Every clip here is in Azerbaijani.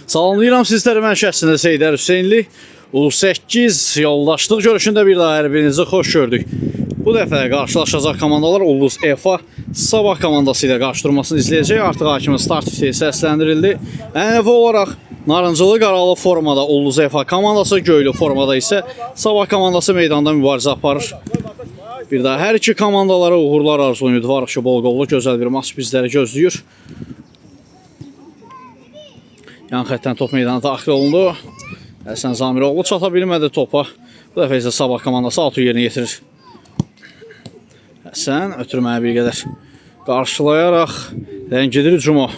Salamlayıram sizləri, mən şəxsində Seydər Hüseynli. U8 yoldaşlıq görüşündə bir daha hər birinizi xoş gördük. Bu dəfə qarşılaşacaq komandalar Ulduz EFA Sabah komandası ilə qarşıdurmasını izləyəcək. Artıq hakimi start fitili səsləndirildi. Ənəvi olaraq narıncılı qaralı formada Ulduz EFA komandası, göylü formada isə Sabah komandası meydanda mübarizə aparır. Bir daha hər iki komandalara uğurlar arzulayın. Ümidvarıq ki, bol qollu gözəl bir maç bizləri gözləyir. Yan xəttdən top meydana daxil olundu. Həsən Zamiroğlu çata bilmədi topa. Bu dəfə isə Sabah komandası altı yerinə yetirir. Həsən ötürməyə bir qədər qarşılayaraq ləngidir hücuma.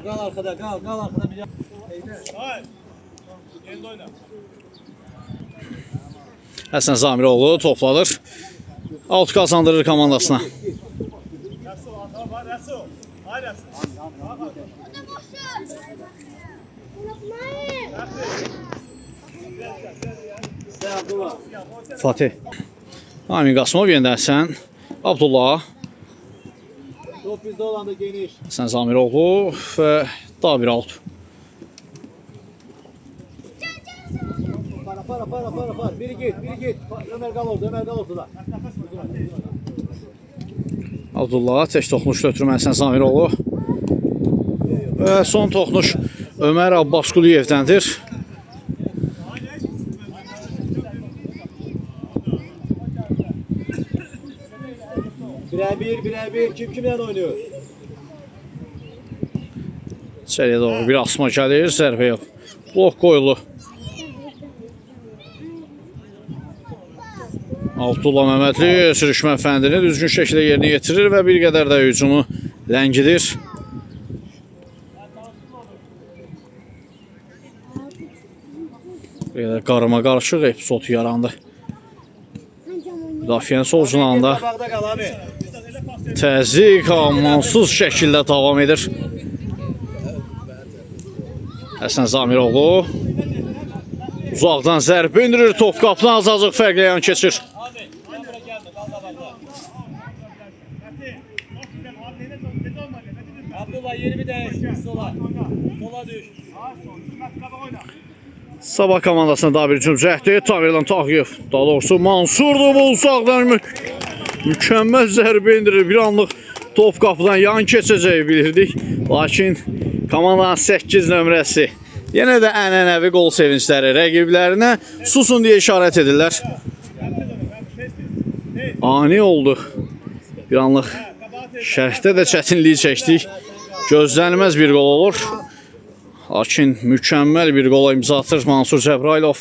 Qal arxada, qal arxada. Həsən Zamiroğlu topladır. Alt kazandırır komandasına. Fatih. Amin Qasımov yenə Həsən. Abdullah. Top bizdə olanda geniş. Həsən Zamiroğlu və daha bir alt. Para. Biri git. Ömer qal ortada. Abdullah tək toxunuş götürmə Həsən Zamiroğlu. Və son toxunuş Ömer Abbasquliyevdəndir. Birə-bir. Kim kimlə oynuyor? İçəriyə doğru bir asma gəlir, zərbə yox. Blok qoyulu. Abdullah Məmmədli sürüşmə fəndini düzgün şəkildə yerinə yetirir və bir qədər də hücumu ləngidir. Bir qədər qarıma qarışıq epizod yarandı. Müdafiənin sol cinahında təzyiq amansız şəkildə davam edir. Həsən Zamiroğlu uzaqdan zərbə indirir, top qapını azacıq fərqlə yan keçir. Abdullah yerimi dəyiş, sola düş. Sabah komandasına daha bir hücum cəhdi. Tamirlan Tağıyev, daha doğrusu Mansurdur bu uzaqdan mükəmməl zərbə indirir. Bir anlıq top qapıdan yan keçəcəyi bilirdik. Lakin komandanın 8 nömrəsi yenə də ənənəvi qol sevincləri rəqiblərinə susun deyə işarət edirlər. Ani oldu. Bir anlıq şərhdə də çətinlik çəkdik. Gözlənilməz bir qol olur. Lakin mükəmməl bir qola imza atır Mansur Cəbrailov.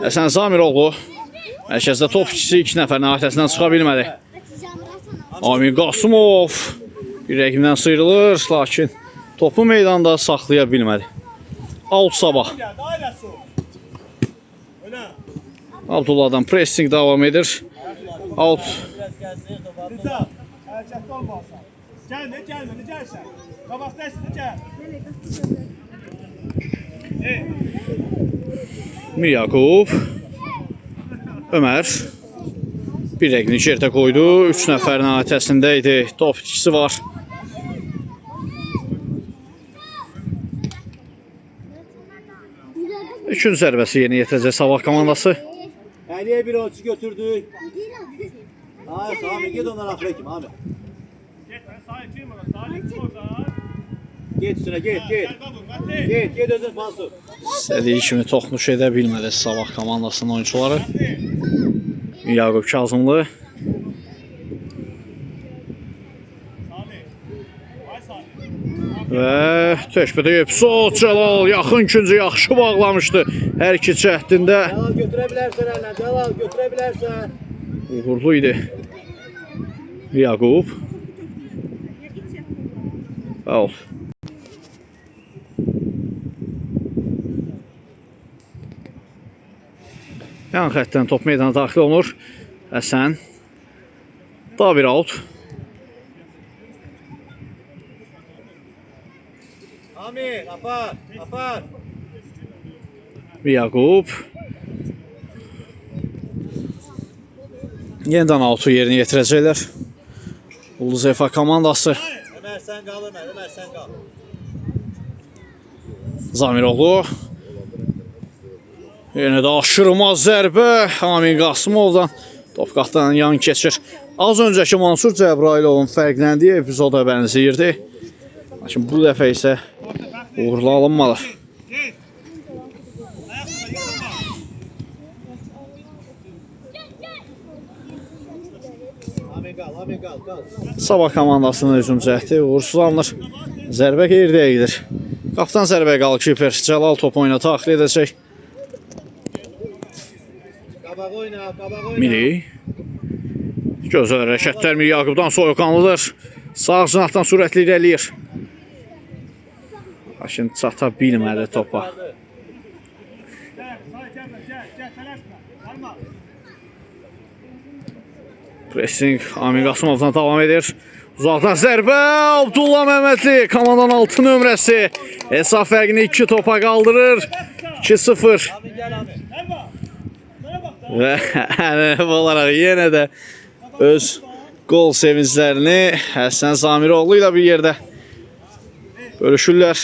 Həsən Zamiroğlu mərkəzdə top ikisi 2 nəfərin əhatəsindən çıxa bilmədi. Amin Qasımov bir rəqibdən sıyrılır, lakin topu meydanda saxlaya bilmədi. Out Sabah. Abdullah'dan pressing devam edir. Out. Miryakov. Ömer. Bir rəqibini içəridə qoydu. 3 nəfərin əhatəsində idi. Top itkisi var. Üçüncü zərbəsi yerinə yetirəcək Sabah komandası. Əliyə bir ölçü götürdük. Hayır, Sami git ondan afra kim Ahmet. Get üstüne get. Get özün Mansur. İstədiyi kimi toxunuş edə bilmədi Sabah komandasının oyuncuları. Yaqub Kazımlı. Və təşbədə epizod Cəlal yaxın küncü yaxşı bağlamışdı. Hər iki cəhdində. Cəlal götürə bilərsən əllə, Cəlal götürə bilərsən. Uğurlu idi. Yaqub. Al. Yan xəttdən top meydana daxil olunur. Həsən. Daha bir out. Amir, apar. Yaqub. Yenidən 6 yerinə yetirəcəklər. Ulduz EFA komandası. Ömer sen kal Ömer. Ömer sen kal. Zamiroğlu. Yenə də aşırmaz zərbə Amin Qasımovdan. Top qatdan yan keçir. Az öncəki Mansur Cəbrailovun fərqləndiyi epizoda bənzəyirdi. Lakin bu dəfə isə uğurlu alınmalı. Amin kal. Sabah komandasının hücum cəhdi uğursuz alınır. Zərbə qeyriyə gedir. Qaptan zərbə qalkiper Cəlal top oyuna daxil edəcək. Qabaq oyna. Miri. Gözəl hərəkətlər Miri Yaqubdan soyuqanlıdır. Sağ cinahdan sürətli irəliyir. Lakin çata bilmədi topa. Pressing Amin Qasımovdan davam edir. Uzaqdan zərbə Abdullah Məmmədli komandanın 6 nömrəsi. Hesab fərqini 2 topa qaldırır. 2-0. Və ənənəvi olaraq yenə də öz qol sevinclərini Həsən Zamiroğlu ilə bir yerdə bölüşürlər.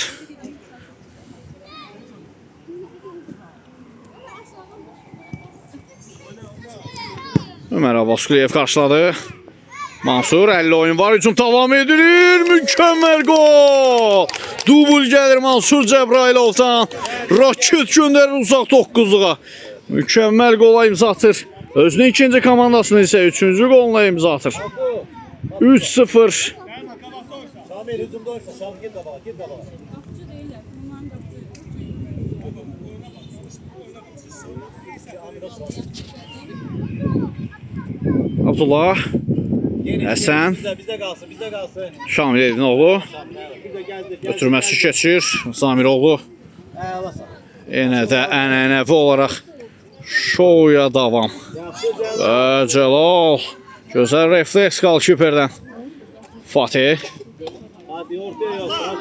Ömer Abbasquliyev qarşıladı. Mansur 50 oyun var. Hücum davam edilir. Mükemmel gol. Dubl gəlir Mansur Cəbrailovdan. Raket göndərir uzaq 9'luğa. Mükemmel gola imza atır. Özünün ikinci komandasını ise 3. goluna imza atır. 3-0. Şamil hücumda oysa. Şamil git qabağa. Abdullah. Həsən. Bizdə qalsın. Şamil Edinoğlu. Götürməsi keçir. Zamiroğlu. Yenə də ənənəvi olaraq şouya davam. Və Cəlal. Gözəl refleks qalkiperdən. Fatih.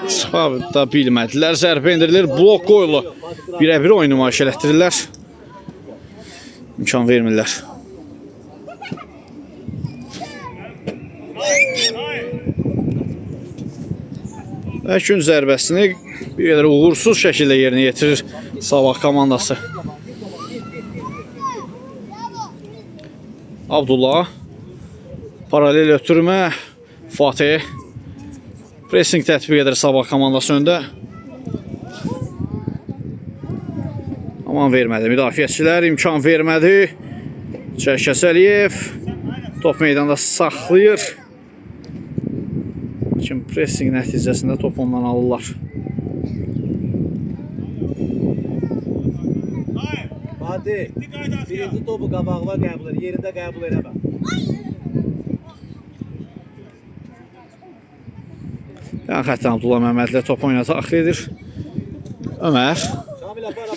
Çıxa da bilmədilər. Zərbə indirilir. Blok qoyulu. Birə-bir oyun nümayiş elətdirirlər. İmkan vermirlər. Və gün zərbəsini bir qədər uğursuz şəkildə yerinə yetirir Sabah komandası. Abdullah. Paralel ötürmə. Fatih. Pressing tətbiq edir Sabah komandası öndə. Aman vermədi. Müdafiəçilər imkan vermədi. Cərkəs Əliyev top meydanda saxlayır. Lakin pressing nəticəsində top ondan alırlar. Fatih, birinci topu qabağına qəbul edir. Yerində qəbul eləmə. Yan xətdən Abdullah Məmmədli top oyuna daxil edir. Ömər. Şamil apar.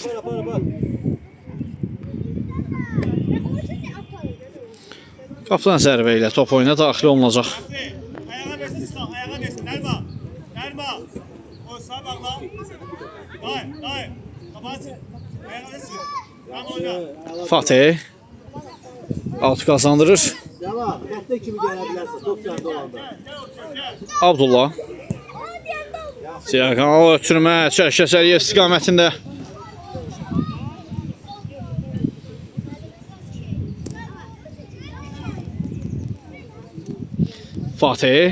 Qapıdan zərbə ilə top oyuna daxil olunacaq. Ayağa versin, Nərma. O sağ bağla. Dayı. Kapatsın. Ayağa versin. Tam oyna. Fatih. Altı kazandırır. Cəva, xəttə kimi gələ bilərsən, top səndə olanda. Abdullah. Diagonal ötürmə Cərkəs Əliyev istiqamətində. Fatih.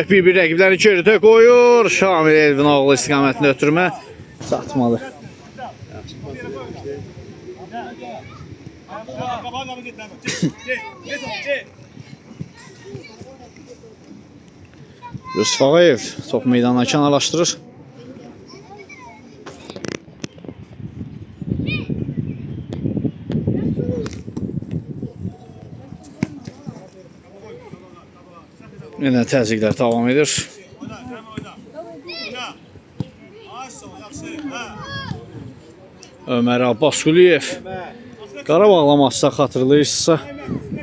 Bir rəqiblərini geridə qoyur. Şamil Elvinoğlu istiqamətində ötürmə çatmalı. Yusuf Ağayev top meydanına kənarlaşdırır. Yenə təzyiqlər davam edir. Ömer Abbasquliyev. Qarabağla maçda xatırlayırsınızsa,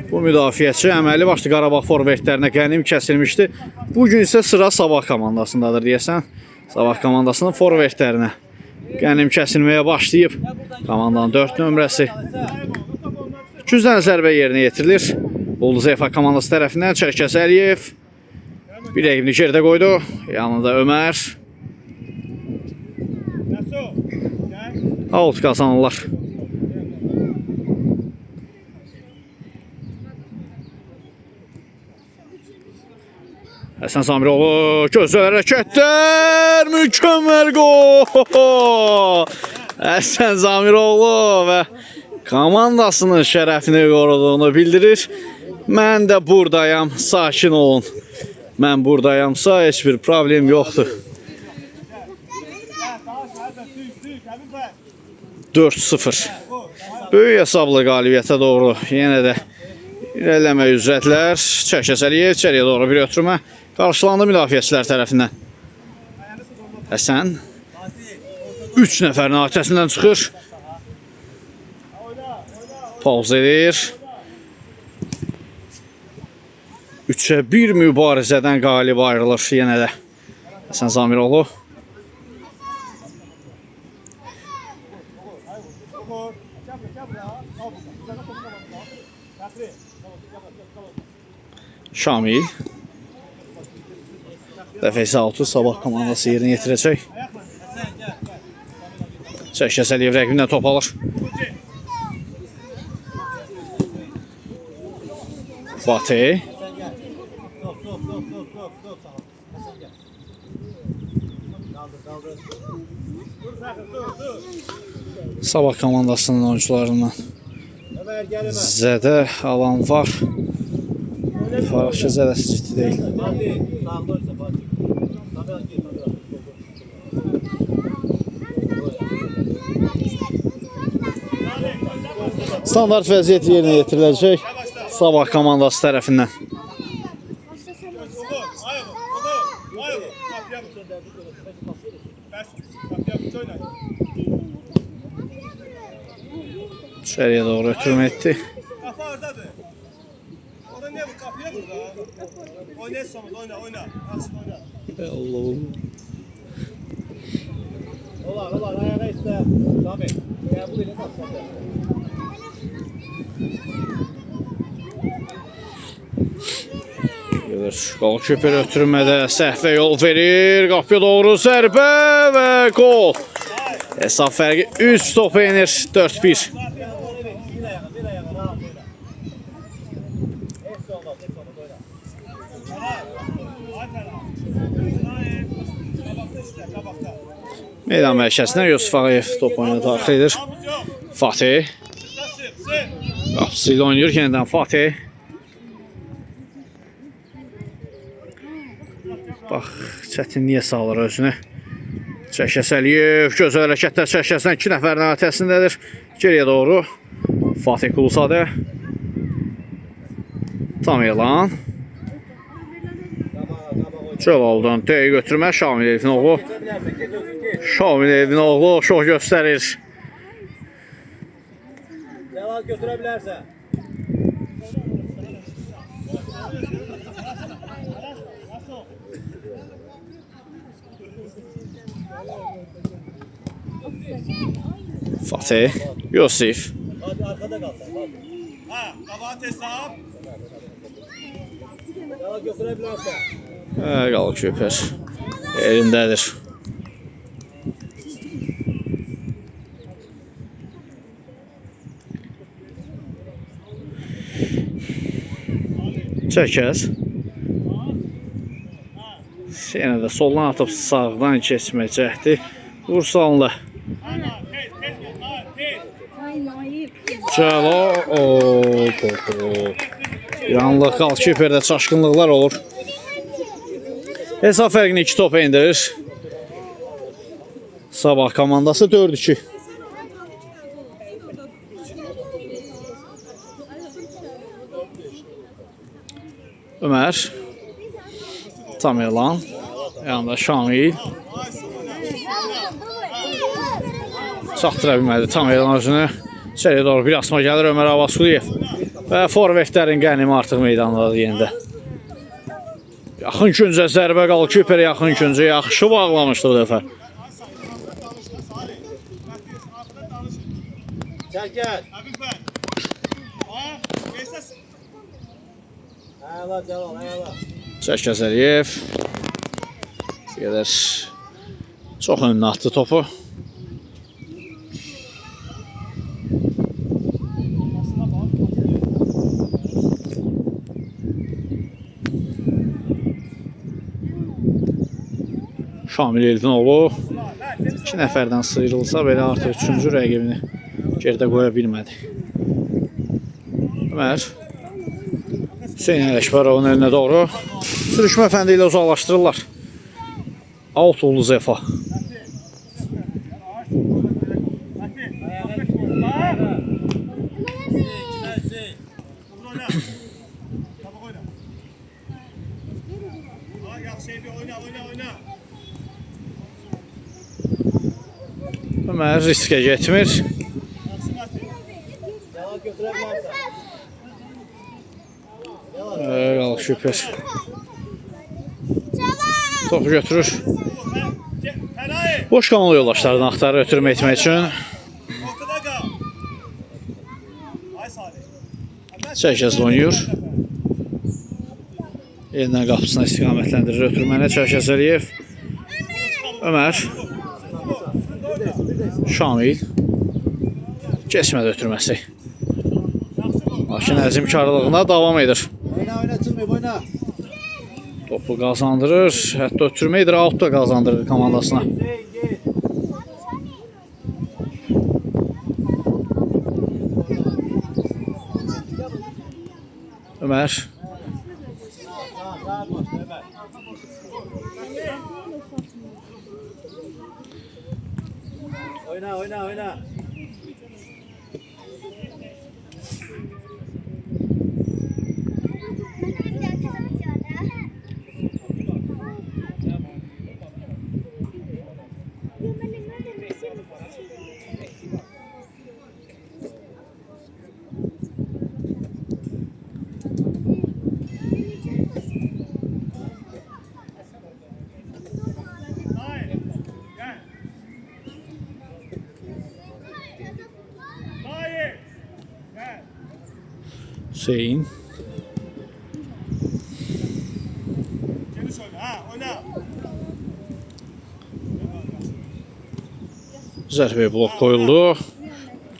bu müdafiəçi əməli başlı Qarabağ forvetlərinə qənim kəsilmişdi. Bugün isə sıra Sabah komandasındadır deyəsən. Sabah komandasının forvetlərinə qənim kəsilməyə başlayıb. Komandanın 4 nömrəsi. Gücdən zərbə yerinə yetirilir. Ulduz EFA komandası tərəfindən Çərkəz Əliyev bir rəqibini geridə qoydu. Yanında Ömər. Out qazanırlar. Həsən Samiroğlu gözəl hərəkətlər, mükəmməl gol. Həsən Samiroğlu və komandasının şərəfini qoruduğunu bildirir. Mən də buradayam, sakin olun. Mən buradayamsa heç bir problem yoxdur. 4-0. Böyük hesablı qalibiyyətə doğru yenə də irəliləmək üzrədilər. Çərkəz Əliyev içəriyə doğru bir ötürmə qarşılandı müdafiəçilər tərəfindən. Həsən 3 nəfərin öhdəsindən çıxır. Pauz edir. 3-1 mübarizədən qalib ayrılır yenə də Həsən Samiroğlu. Şamil. Dəfəsi altı Sabah komandası yerinə yetirəcək. Çərkəz Əliyev rəqibindən top alır. Fatih. Sabah komandasının oyuncularından zədə alan var. Farqçı zədəsi ciddi deyil. Standart vəziyyət yerinə yetiriləcək Sabah komandası tərəfindən. İçəriyə doğru ötürmə etdi. Allah'ım. Olar, ayağa iste. Tabii. Ya bu ile nasıl? Qol köpər ötürmədə səhvə yol verir. Qapıya doğru zərbə və gol. Hesab fərqi 3 topa enir. 4-1. Meydan mərkəzinə Yusuf Ağayev top oyuna daxil edir. Fatih. Qapısı ilə oynayır yenidən Fatih. Bax, çətinliyə salır özünü. Çərkəz Əliyev gözəl hərəkətlər Çərkəzdən 2 nəfərin öhdəsindədir. Geriyə doğru Fatih Quluzadə. Tam elan. Cəlaldan dəqiq götürmə Şamil Elifin oğlu. Şamil Elifin oğlu şov göstərir. Cəlal götürə bilərsən. Fatih, Yusif. Hadi arkada kal sen. Ha, kabahat hesap. Cəlal götürə bilərsən. Qal köpər. Elindədir. Çərkəz. Yenə də soldan atıb sağdan keçməyəcəkdir. Vursanlı. Cəlal. İranlı qalkiperdə çaşqınlıqlar olur. Hesab fərqini 2 topa endirir. Sabah komandası 4-2. Ömər. Tam elan. Yanında Şamil. Çatdıra bilmədi tam elan özünü. İçəriyə doğru bir asma gəlir Ömər Avasquliyev. Və forvetlərin qənimi artıq meydandadır yenə də. Yaxın küncə zərbə qaldı. Küper yaxın küncə yaxşı bağlamışdı bu dəfə. Çərkəz. Əla Cəlal, əla. Çəkəz Əliyev. Qədər çox önünə atdı topu. Şamil Eldinoğlu 2 nəfərdən sıyrılsa belə artıq 3-cü rəqibini geridə qoya bilmədi. Ömər Hüseyin Ələkbərovun önünə doğru sürüşmə fəndi ilə uzaqlaşdırırlar. Out Ulduz Efa. Ömər riskə getmir. Cəlal götürə bilərsən. Qalıq şüpər. Topu götürür. Boş qalan yoldaşlarını axtarır ötürmə etmək üçün. Çərkəzdə oynayır. Yenidən qapısına istiqamətləndirir ötürməni Çərkəz Əliyev. Ömər Şamil keçmədi ötürməsi. Lakin əzimkarlığına davam edir. Oyna, oyna, çıxmayıb, oyna. Topu qazandırır. Hətta ötürmə edir, out da qazandırır komandasına. Ömər Oyna, oyna, oyna. Hüseyin. Zərbəyə blok qoyuldu.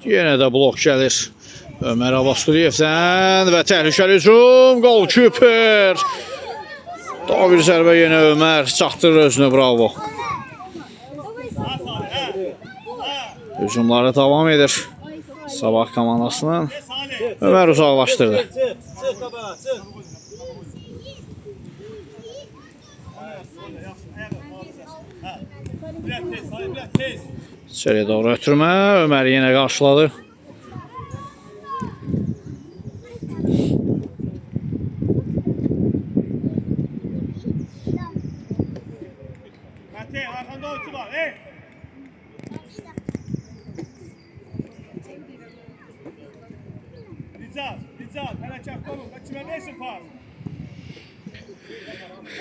Yenə də blok gəlir. Ömər Abbasquliyevdən və təhlükəli hücum. Gol Küper. Daha bir zərbə yenə Ömər çatdırır özünü, bravo. Hücumları davam edir. Sabah komandasının Ömər uzaqlaşdırdı. Çıx qabağa, çıx. İçəriyə doğru ötürmə. Ömər yenə qarşıladı.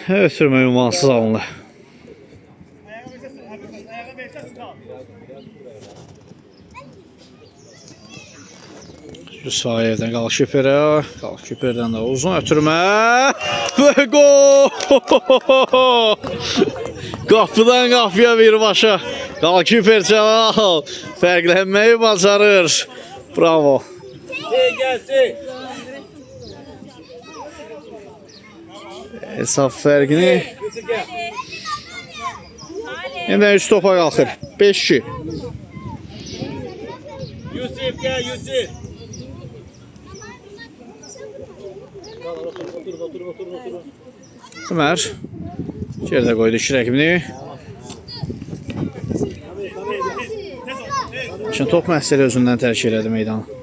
Ötürmə ünvansız alındı. Yusufayevdən qalıq Küperə. Qalıq Küperdən də uzun ötürmə. Və gol! Qapıdan qapıya birbaşa. Qalıq Küper Cəlal. Fərqlənməyi bacarır. Bravo. Gəlsin. Hesab fərqini yenə üst topa qalxır. 5-2. Yusuf gəl, Yusuf. Otur. Ömər geridə qoydu 2 rəqibini. Şimdi top məhsəli özündən tərk elədi meydanı.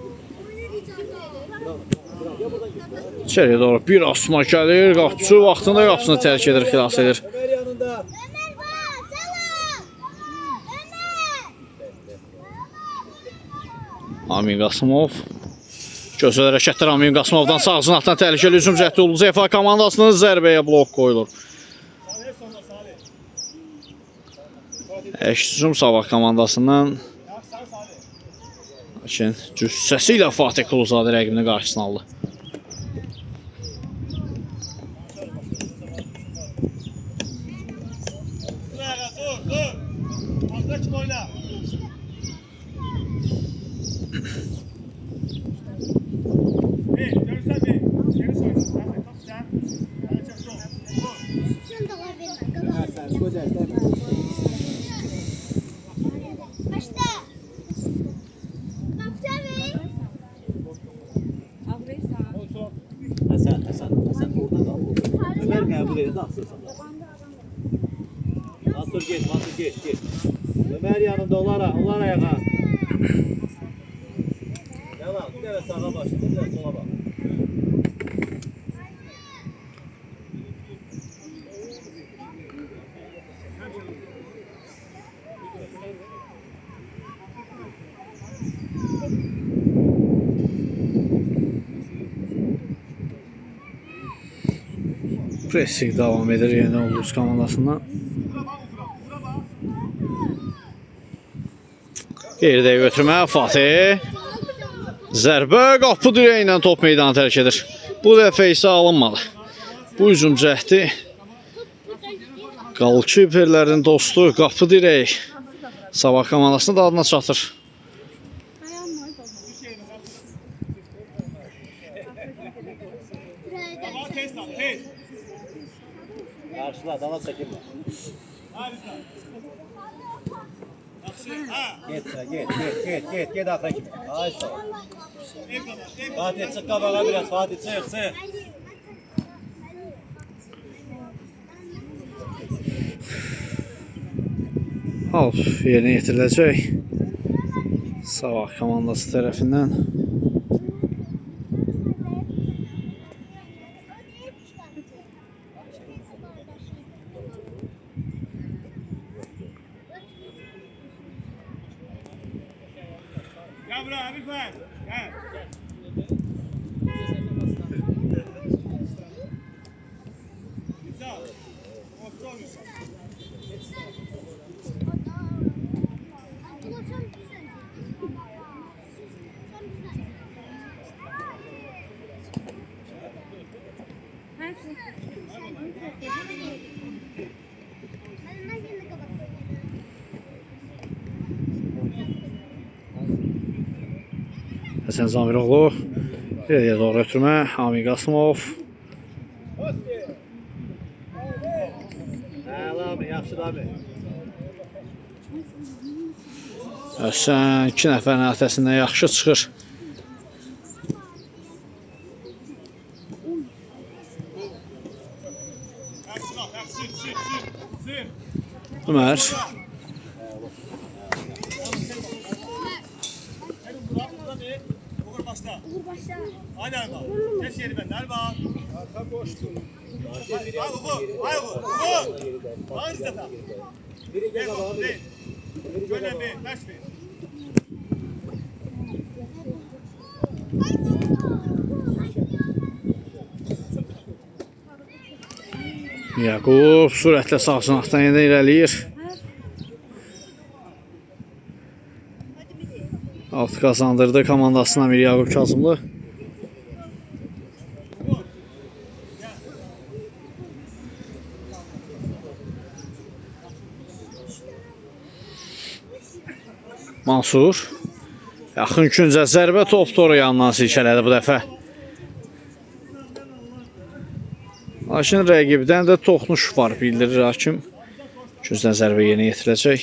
İçəriyə doğru bir asma gəlir. Qapıcı vaxtında qapısını tərk edir, xilas edir. Ömər yanında. Amin Qasımov. Gözəl hərəkətlər Amin Qasımovdan sağ cinahdan təhlükəli hücum cəhdi Ulduz Efa komandasının zərbəyə blok qoyulur. Əks hücum Sabah komandasından. Lakin cüssəsi ilə Fatih Quluzadə rəqibini qarşısına aldı. Top sen. Hadi çok top. Hasan, güzel, değil mi? Hasan orada kal. Ömer qəbul edir, asırsan. Asır get. Ömer yanında, onlar ayağa. Devam, bir dəvə sağa başla, bir dəvə sola bax. Pressing devam edir yeni Ulduz komandasından. Geridə götürmə Fatih. Zərbə qapı dirəyi ilə top meydanı tərk edir. Bu dəfə isə alınmadı. Bu hücum cəhdi qalkiperlərin dostu qapı dirəyi Sabah komandasının da adına çatır. Kabağı tez al. Tez. Qarşıla, dala çəkinmə. Hadi sen. Yaxşı. Ha. Get axıra kimi. Ay sağ ol. Ev kabağı. Ev. Fatih çıx qabağa biraz, Fatih çıx. Hal yerinə yetiriləcək. Sabah komandası tərəfindən. Gel buraya Habib Bey. Gel. Güzel. Kontrol güzel. Həsən Zamiroğlu. İleriyə doğru ötürmə. Amir Qasımov. Abi, yaxşıdır abi. Həsən 2 nəfərin öhdəsindən yaxşı çıxır. Yaxşı bak. Yaxşı. Sür. Ömer. Burada bir. Uğur başla. Hadi Erba. Geç yeri benden Erba. Arka boştu. Ay Uğur. Hadi Zeta. Gel bak. Şöyle bir. Taş bir. Yaqub sürətlə sağ sınaqdan yenə irəliyir. Alt qazandırdı komandasına bir Yaqub Kazımlı. Mansur. Yaxın küncə zərbə top toru yandan silkələdi bu dəfə. Lakin rəqibdən də toxunuş var, bildirir hakim. Küncdən zərbə yerinə yetiriləcək.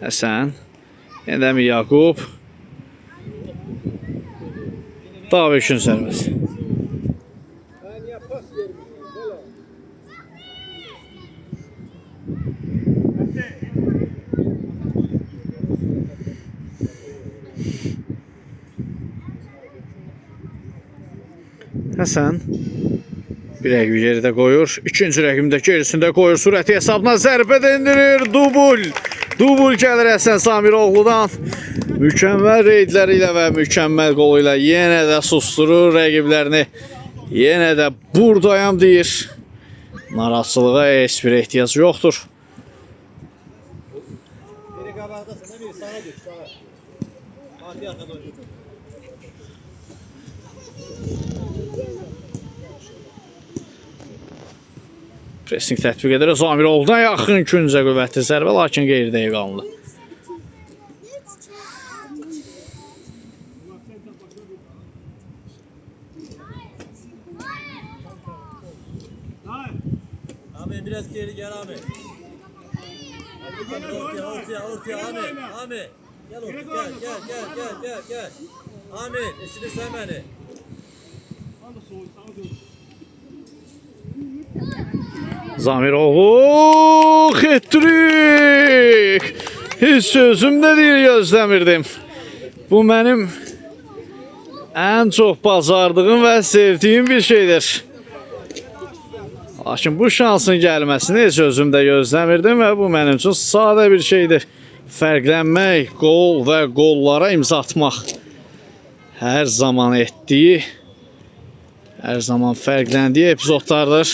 Həsən. Yenə mi Yaqub. Davi üçün zərbəsi. Həsən bir rəqib geridə qoyur. İkinci rəqibdə gerisində qoyur. Sürəti hesabına zərbə endirir. Dubul gəlir Həsən Samiroğludan. Mükəmməl reydləri ilə və mükəmməl qolu ilə yenə də susturur rəqiblərini. Yenə də buradayam deyir. Narahatçılığa heç bir ehtiyac yoxdur. Biri qabaqdasın, biri sağa geç, sağa. Fatih arxada oynuyor. Pressing tətbiq edir. Zamiroğludan yaxın küncə qüvvətli zərbə, lakin qeyri-dəqiq qalındı. Abi biraz geri gel abi. Ortaya Abi. Gel ortaya gel. Abi eşitirsen beni. Zamiroğlu hat-trick. Hiç sözüm de değil, gözləmirdim. Bu mənim ən çox bacardığım və sevdiyim bir şeydir. Lakin bu şansın gəlməsini heç özüm də gözləmirdim və bu mənim üçün sadə bir şeydir. Fərqlənmək, qol və qollara imza atmaq hər zaman etdiyi, hər zaman fərqləndiyi epizodlardır.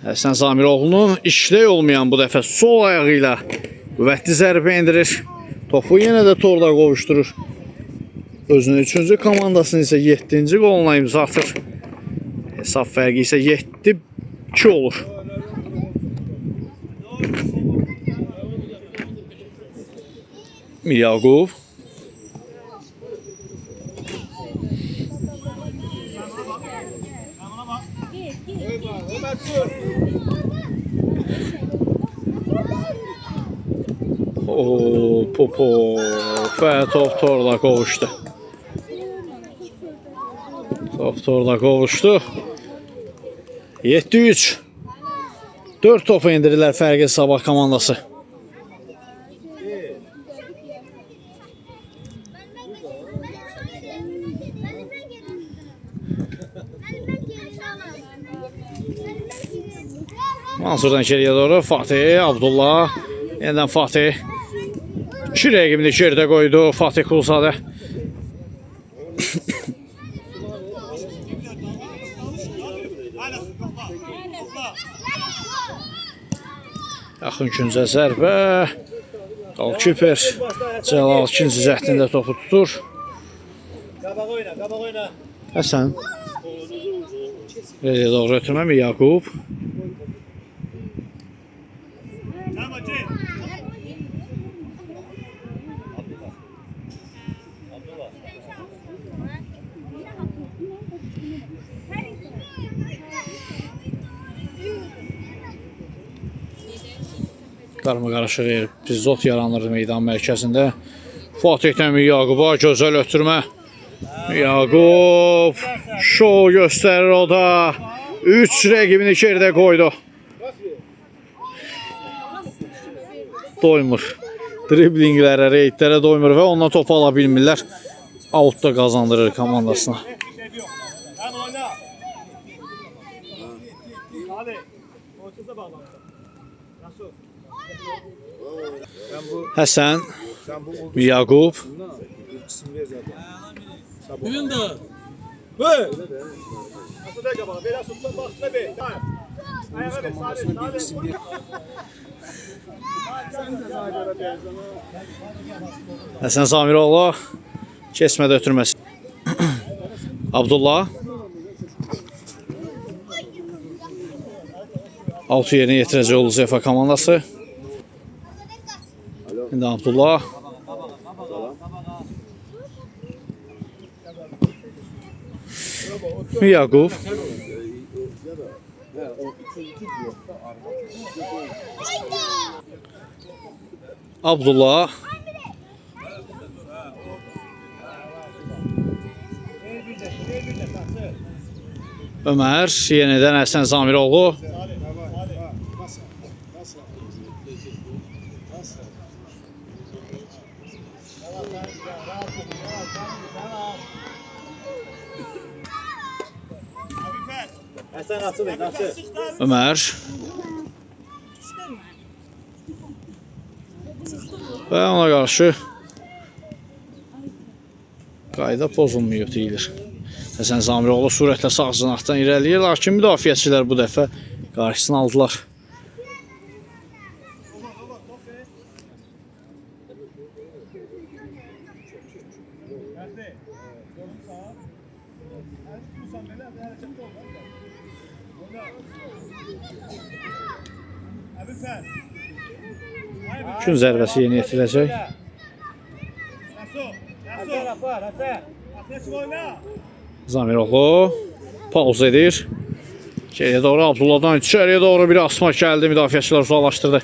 Həsən Zamiroğlu'nun işlək olmayan bu dəfə sol ayağı ilə qüvvətli zərbə endirir. Topu yenə də torda qovuşdurur. Özünün 3-cü komandasının isə 7-ci qoluna imza atır. Hesab fərqi isə 7-2 olur. Miryaqub. Popo və top torda qovuşdu. Top torda qovuşdu. 7-3. 4 topu endirirlər fərqi Sabah komandası. Mansurdan içeriyə doğru Fatih, Abdullah, yeniden Fatih. 2 rəqibini içeridə qoydu Fatih Quluzadə. Yaxın küncə zərbə. Qalkiper Cəlal ikinci cəhdində topu tutur. Qabaq oyna. Həsən. Rəyə doğru ötürmə Miryaqub. Qarma-qarışıq epizod yaranır meydan mərkəzində. Fatihdən Miryaquba gözəl ötürmə. Miryaqub şou göstərir o da. 3 rəqibini içeridə qoydu. Doymur. Driblinglərə, reydlərə doymur və ondan topu ala bilmirlər. Outda qazandırır komandasına. Həsən, Miryaqub. Həsən Zamiroğlu kesmədə ötürməsi. Abdullah. Altı yerinə yetirəcək oldu Zefa komandası. İndi Abdullah. Miryaqub. Abdullah. Ömer, yenidən Həsən Zamiroğlu. Həsən açılın. Ömer. Və ona qarşı qayda pozulmuyor deyilir. Həsən Zamiroğlu sürətlə sağ cinahdan irəliyir, lakin müdafiəçilər bu dəfə qarşısını aldılar. Gün zərbəsi yeni yetiriləcək. Zamiroğlu pauza edir. İçeriye doğru Abdullah'dan içeriye doğru bir asma geldi. Müdafiəçilər uzaqlaşdırdı.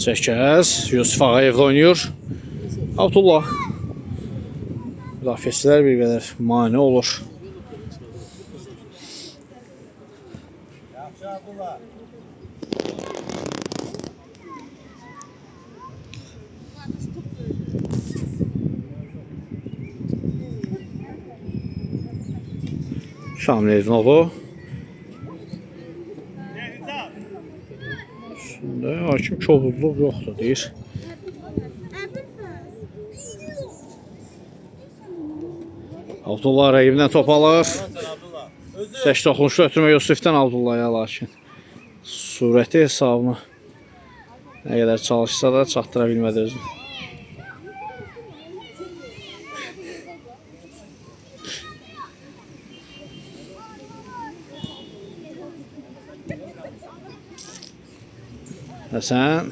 Çəkəz. Yusuf Ağayevlə oynayır. Abdullah. Müdafiəçilər bir qədər mane olur. Yaxşı Abdullah. Şamil Eldinoğlu. Şimdi hakim kobudluq yoxdur deyir. Abdullah rəqibdən top alır. Tək toxunuşu ötürmə Yusuf'dan Abdullah'a lakin surəti hesabını nə qədər çalışsa da çatdıra bilmədi özünü. Həsən.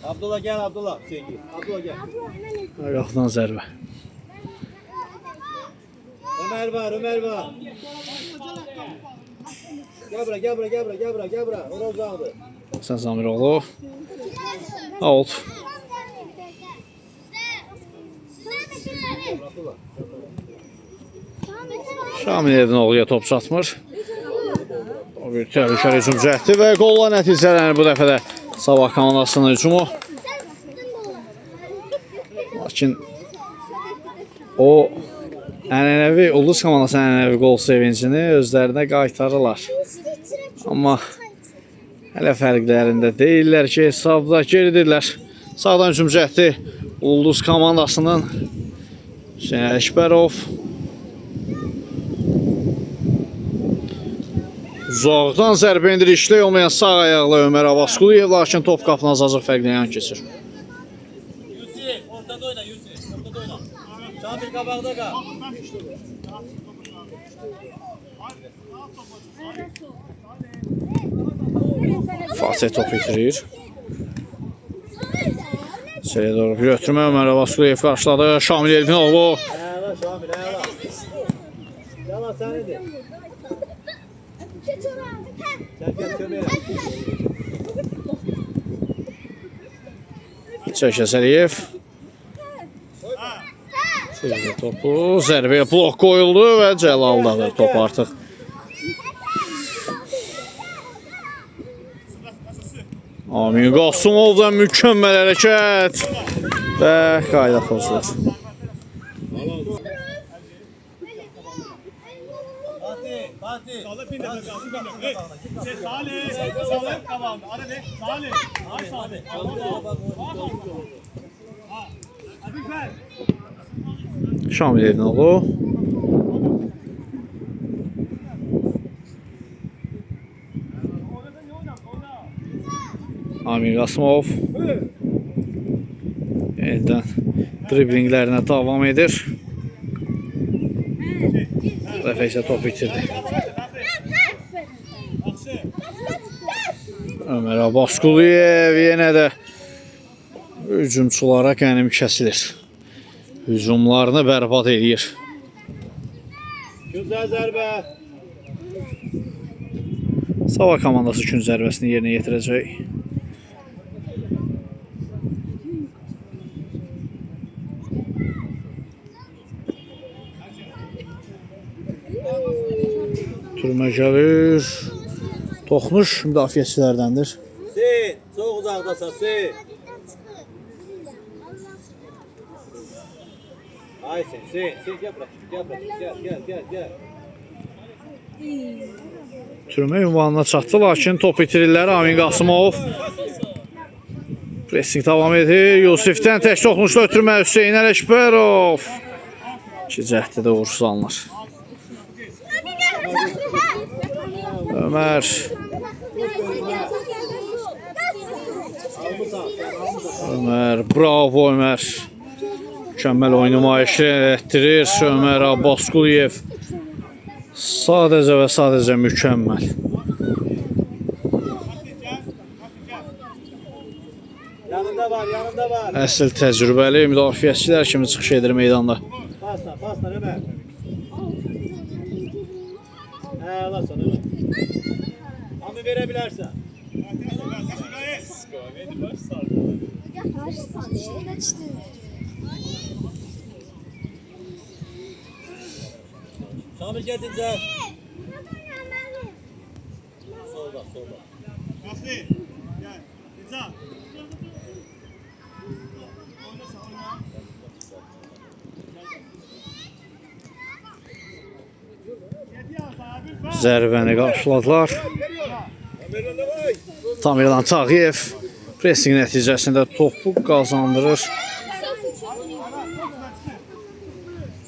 Abdullah gel Abdullah. Sevgi. Abdullah gel. Ayaqdan zərbə. Ömer var, Ömer var. Gel bura, gel bura, gel bura, gel bura, gel bura. Orada uzaqdır. Həsən Zamiroğlu. Out. Abdullah. Şamil Eldinoğlu'ya top çatmır. O bir təhlükəli hücum cəhdi və qolla nəticələnir bu dəfə də Sabah komandasının hücumu. Lakin o ənənəvi Ulduz komandasının ənənəvi qol sevincini özlərinə qaytarırlar. Amma hələ fərqlərində deyirlər ki, hesabda geridirlər. Sağdan hücum cəhdi Ulduz komandasının Hüseyin Əkbərov. Uzaqdan zərbə indirişli olmayan sağ ayaqlı Ömer Abbasquliyev, lakin top qapını azacıq fərqlə yan keçir. Yusuf, ortada oyna Yusuf. Ortada oyna. Şamil qabaqda qal. Fatih top itirir. İçeriyə doğru bir ötürmə Ömer Abbasquliyev qarşıladı. Şamil Eldinoğlu. Əla Şamil, əla. Yalan sənidir. Çəkət köməyə. Çəkəz Əliyev. Sirdə topu zərbəyə blok qoyuldu və Cəlaldadır top artıq. Amin Qasımovdan mükəmməl hərəkət və qayda pozulur. Fatih. Sağla bir dəfə qalsın, bir dəfə. Salih, Salih qabağında. Ara ne? Salih. Ay Salih. Hadi ver. Şamil Eldinoğlu. Amin Qasımov. Eldən driblinglərinə davam edir. Bu dəfə isə top bitirdi. Ömer Abbasquliyev yenə də hücumçulara qənim kəsilir. Hücumlarını bərbad edir. Güzel zərbə. Sabah komandası gün zərbəsini yerinə yetirəcək. Türmə gəlir. Toxunuş müdafiəçilərdəndir. Hüseyin, çox uzaqdasan Hüseyin. Ay sen gel bırak. Gel. Türmə ünvanına çatdı, lakin top itirirlər Amin Qasımov. Pressing davam edir. Yusifdən tək toxunuşla ötürmə Hüseyn Ələkbərov. 2 cəhdidə uğursuz alınır. Ömər. Ömər, bravo Ömər. Mükəmməl oyun nümayişi etdirir Ömər Abbasquliyev. Sadəcə və sadəcə mükəmməl. Yanında var. Əsl təcrübəli müdafiəçilər kimi çıxış edir meydanda. Pasla Ömer. Allah sana Ömer. Hamı verebilirsen. Sami getince. Solda. Aslı. Gel. Rıza. Zərbəni qarşıladılar. Tamirlan Tağıyev pressing nəticəsində topu qazandırır.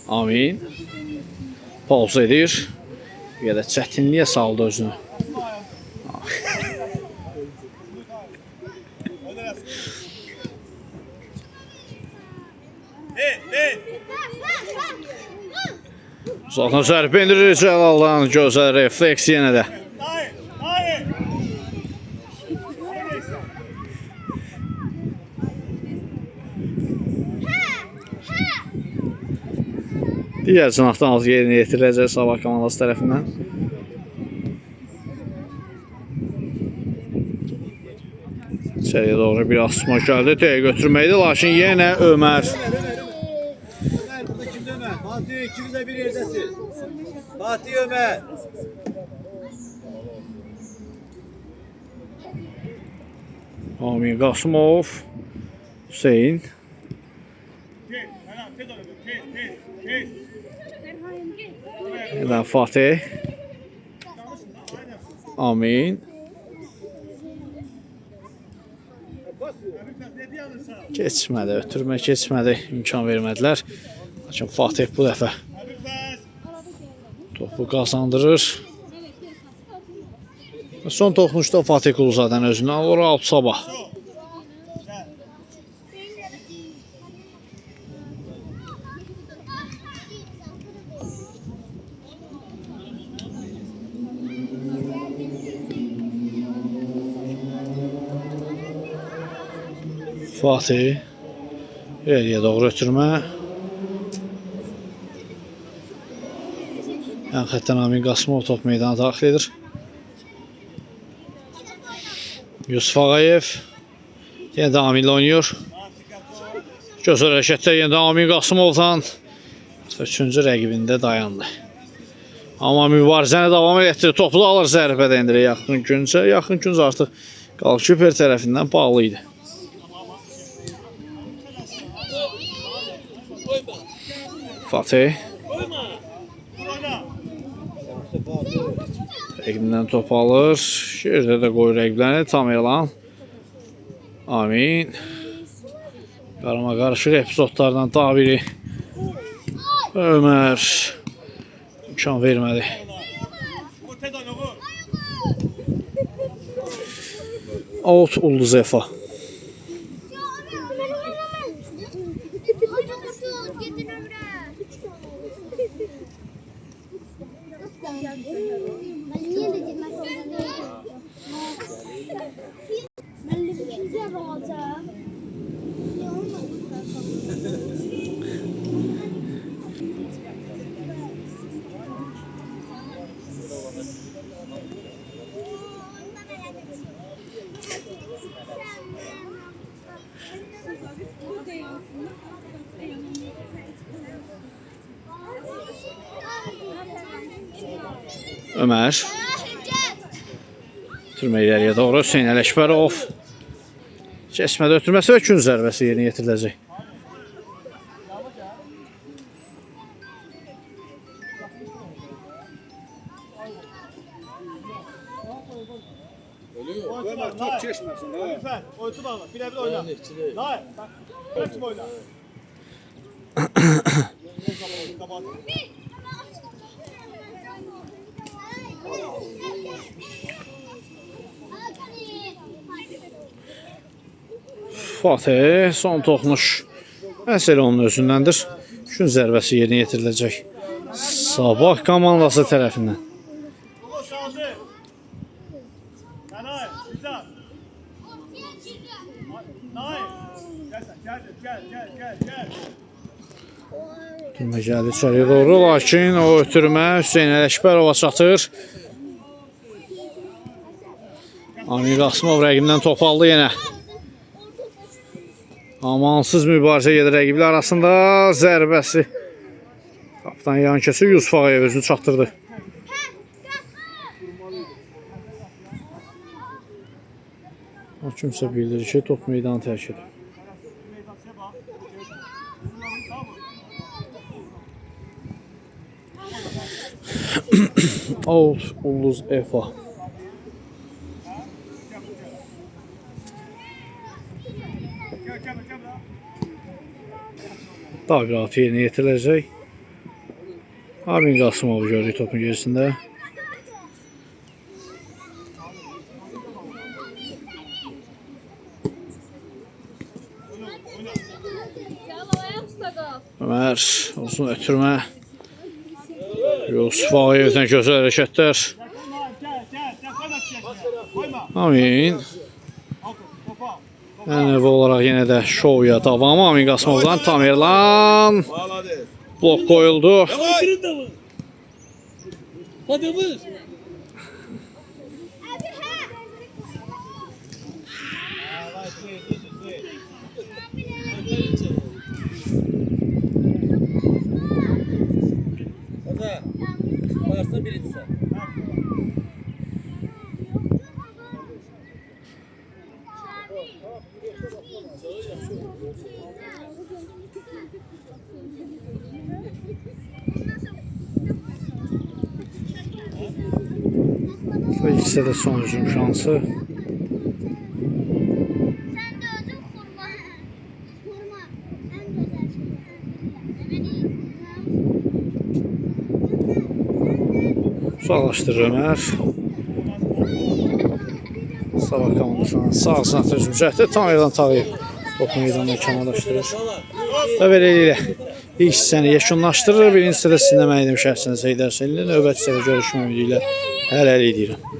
Amin. Pauza edir. Bir qədər çətinliyə saldı özünü. Uzaqdan zərbə endirir Cəlaldan. Gözəl refleks yenə də. Digər sınaqdan az yerinə yetiriləcək Sabah komandası tərəfindən. İçəriyə doğru bir asma gəldi. Dəyə götürməkdir, lakin yenə Ömər. Ömer burada kimde Ömer? Fatih ikiniz de bir yerdesiniz. Fatih Ömer. Amin Qasımov. Hüseyn. Yenə Fatih. Amin. Keçmədi, ötürmə keçmədi, imkan vermədilər. Lakin Fatih bu dəfə topu qazandırır. Son toxunuşda Fatih Quluzadən özünü alır, Alp Sabah. Fatih ileriye doğru ötürmə. Yan xəttdən Amin Qasımov top meydana daxil edir. Yusuf Ağayev yenə də Aminlə oynayır. Gözəl hərəkətlər yenə də Amin Qasımovdan 3-cü rəqibində dayandı. Amma mübarizəni davam etdirir. Topu da alır, zərbə də endirir yaxın güncə. Yaxın güncə artıq Qalkiper tərəfindən bağlı idi. Fatih. Rəqibindən top alır. Yerdə də qoyur rəqiblərini. Tamirlan. Amin. Qarama qarışıq epizodlardan daha biri. Ömər. İmkan vermədi. Out Ulduz Efa. Ömər. Ötürmə ileriyə doğru Hüseyn Ələkbərov. Keçmədə ötürməsi və gün zərbəsi yerinə yetiriləcək. Ömer top geçmesin. Lütfen. Oyuncu bağla. Birebir oyna. Hayır. Bak. Kim oyna? Fatih son toxunuş məsələ onun özündəndir. Gün zərbəsi yerinə yetiriləcək. Sabah komandası tərəfindən. Uğur saldı. Nanay. Güzel. Nanay. Gel. Türmə gəldi içəriyə doğru, lakin o ötürmə Hüseyn Ələkbərova çatır. Amin Qasımov rəqibdən top aldı yenə. Amansız mübarizə gedir rəqiblər arasında. Zərbəsi qapıdan yan keçir, Yusuf Ağayev özünü çatdırdı. O kimsə bildirir ki, top meydanı tərk edir. Out Ulduz EFA. Taqrat yerinə yetiriləcək. Amin Qasımov gördük topun gerisində. Ömer uzun ötürmə. Yusuf Ağayevdən gözəl hərəkətlər. Amin. Ənəvi olaraq yenə də şovya davam. Amin Qasımovdan Tamerlan. Blok qoyuldu. Varsa birincisi. Bu ikisi də son hücum şansı. Uzaqlaşdırır Ömer. Sabah komandasının sağ sınat hücum cəhdi Tamerlan Tağıyev topu meydanına kamallaşdırır. Və beləliklə ilk hissəni yekunlaşdırır. Birinci hissədə sizinlə mən idim şəxsən Seydər Selinin. Növbəti hissədə görüşmək ümidi ilə hələlik deyirəm.